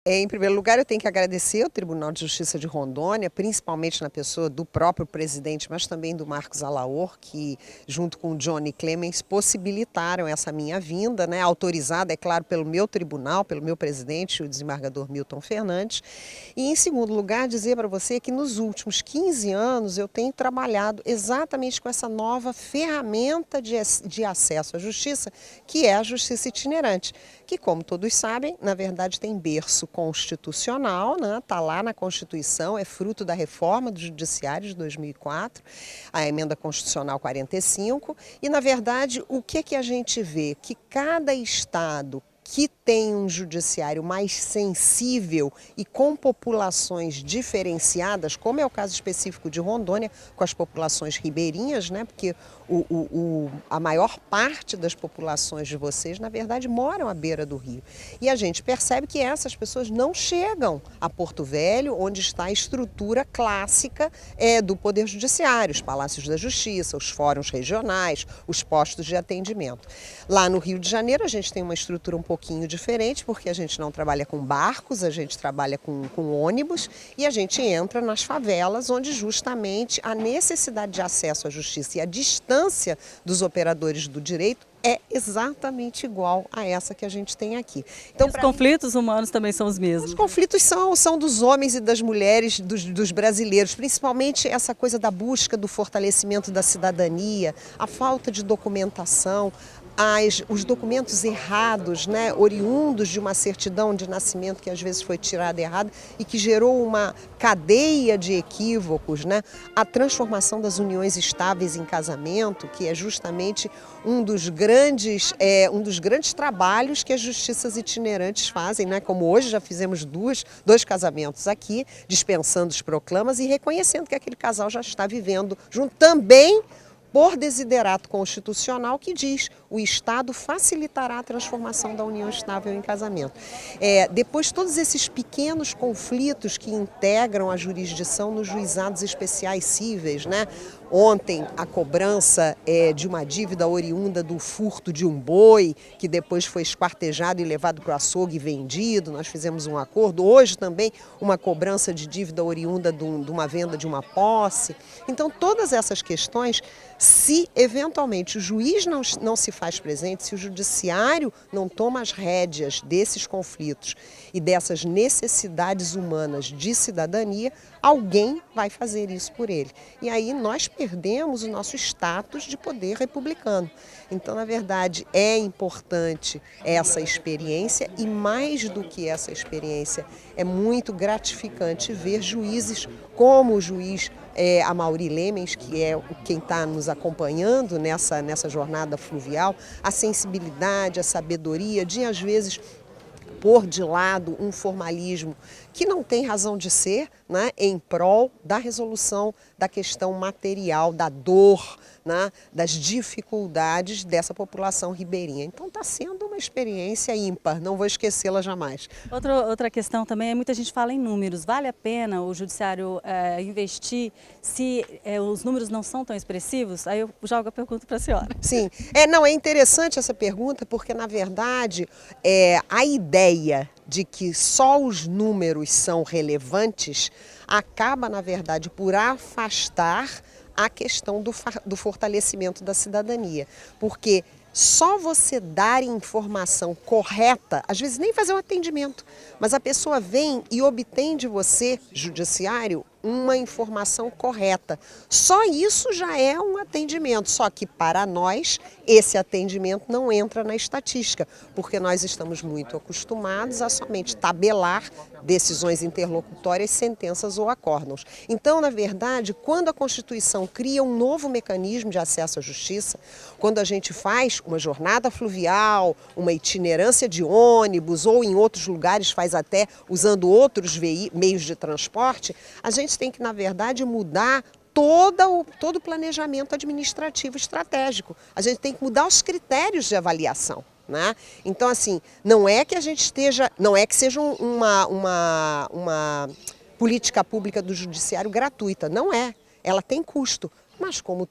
Em primeiro lugar, eu tenho que agradecer ao Tribunal de Justiça de Rondônia, principalmente na pessoa do próprio presidente, mas também do Marcos Alaor, que, junto com o Johnny Clemens, possibilitaram essa minha vinda, né, autorizada, é claro, pelo meu tribunal, pelo meu presidente, o desembargador Milton Fernandes. E, em segundo lugar, dizer para você que nos últimos 15 anos eu tenho trabalhado exatamente com essa nova ferramenta de acesso à justiça, que é a justiça itinerante, que, como todos sabem, na verdade tem berço constitucional, né? Tá lá na Constituição, é fruto da reforma do Judiciário de 2004, a emenda constitucional 45, e na verdade o que a gente vê? Que cada estado que tem um judiciário mais sensível e com populações diferenciadas, como é o caso específico de Rondônia, com as populações ribeirinhas, né? Porque a maior parte das populações de vocês, na verdade, moram à beira do rio. E a gente percebe que essas pessoas não chegam a Porto Velho, onde está a estrutura clássica do Poder Judiciário, os Palácios da Justiça, os fóruns regionais, os postos de atendimento. Lá no Rio de Janeiro, a gente tem uma estrutura um pouquinho diferente, porque a gente não trabalha com barcos, a gente trabalha com ônibus e a gente entra nas favelas, onde justamente a necessidade de acesso à justiça e a distância dos operadores do direito é exatamente igual a essa que a gente tem aqui. Então, os conflitos humanos também são os mesmos? Os conflitos são dos homens e das mulheres, dos brasileiros, principalmente essa coisa da busca do fortalecimento da cidadania, a falta de documentação, os documentos errados, né, oriundos de uma certidão de nascimento que às vezes foi tirada errada e que gerou uma cadeia de equívocos, né, a transformação das uniões estáveis em casamento, que é justamente um dos grandes trabalhos que as justiças itinerantes fazem, né, como hoje já fizemos dois casamentos aqui, dispensando os proclamas e reconhecendo que aquele casal já está vivendo junto também por desiderato constitucional que diz o Estado facilitará a transformação da união estável em casamento. Depois, todos esses pequenos conflitos que integram a jurisdição nos juizados especiais cíveis, né? Ontem, a cobrança de uma dívida oriunda do furto de um boi, que depois foi esquartejado e levado para o açougue e vendido, nós fizemos um acordo. Hoje também uma cobrança de dívida oriunda de uma venda de uma posse. Então, todas essas questões, se eventualmente o juiz não se faz presente, se o judiciário não toma as rédeas desses conflitos e dessas necessidades humanas de cidadania, alguém vai fazer isso por ele. E aí nós perdemos o nosso status de poder republicano. Então, na verdade, é importante essa experiência e, mais do que essa experiência, é muito gratificante ver juízes como o juiz Amaury Lemens, que é quem está nos acompanhando nessa jornada fluvial, a sensibilidade, a sabedoria de, às vezes, pôr de lado um formalismo que não tem razão de ser, né, em prol da resolução da questão material, da dor, né, das dificuldades dessa população ribeirinha. Então está sendo uma experiência ímpar, não vou esquecê-la jamais. Outra questão também, muita gente fala em números. Vale a pena o judiciário investir se os números não são tão expressivos? Aí eu jogo a pergunta para a senhora. Sim, é interessante essa pergunta porque, na verdade, a ideia de que só os números são relevantes acaba, na verdade, por afastar a questão do fortalecimento da cidadania. Porque só você dar informação correta, às vezes nem fazer um atendimento, mas a pessoa vem e obtém de você, judiciário, uma informação correta. Só isso já é um atendimento, só que para nós esse atendimento não entra na estatística, porque nós estamos muito acostumados a somente tabelar decisões interlocutórias, sentenças ou acórdãos. Então, na verdade, quando a Constituição cria um novo mecanismo de acesso à justiça, quando a gente faz uma jornada fluvial, uma itinerância de ônibus ou em outros lugares faz até usando outros meios de transporte, a gente tem que, na verdade, mudar todo o planejamento administrativo estratégico. A gente tem que mudar os critérios de avaliação, né? Então, assim, não é que seja uma política pública do judiciário gratuita, não é. Ela tem custo. mas como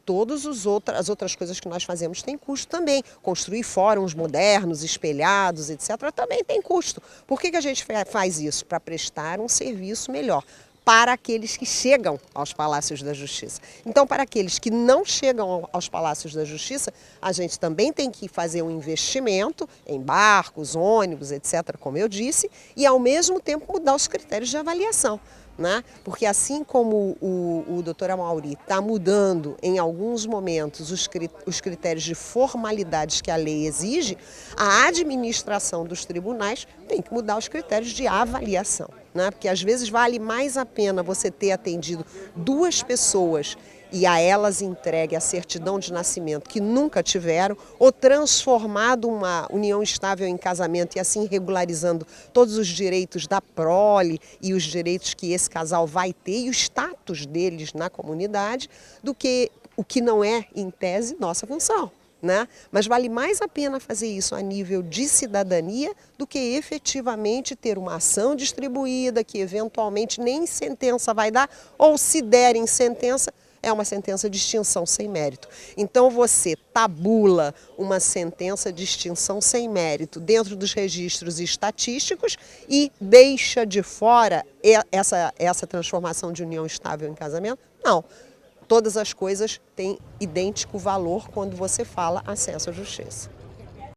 as outras coisas que nós fazemos tem custo também. Construir fóruns modernos, espelhados, etc., também tem custo. Por que a gente faz isso? Para prestar um serviço melhor para aqueles que chegam aos Palácios da Justiça. Então, para aqueles que não chegam aos Palácios da Justiça, a gente também tem que fazer um investimento em barcos, ônibus, etc., como eu disse, e ao mesmo tempo mudar os critérios de avaliação. Né? Porque assim como o doutor Amaury está mudando em alguns momentos os critérios de formalidades que a lei exige, a administração dos tribunais tem que mudar os critérios de avaliação. Né? Porque às vezes vale mais a pena você ter atendido 2 pessoas e a elas entregue a certidão de nascimento que nunca tiveram, ou transformado uma união estável em casamento e assim regularizando todos os direitos da prole e os direitos que esse casal vai ter e o status deles na comunidade, do que o que não é, em tese, nossa função. Né? Mas vale mais a pena fazer isso a nível de cidadania do que efetivamente ter uma ação distribuída que eventualmente nem sentença vai dar, ou se der em sentença, é uma sentença de extinção sem mérito. Então você tabula uma sentença de extinção sem mérito dentro dos registros estatísticos e deixa de fora essa transformação de união estável em casamento? Não. Todas as coisas têm idêntico valor quando você fala acesso à justiça.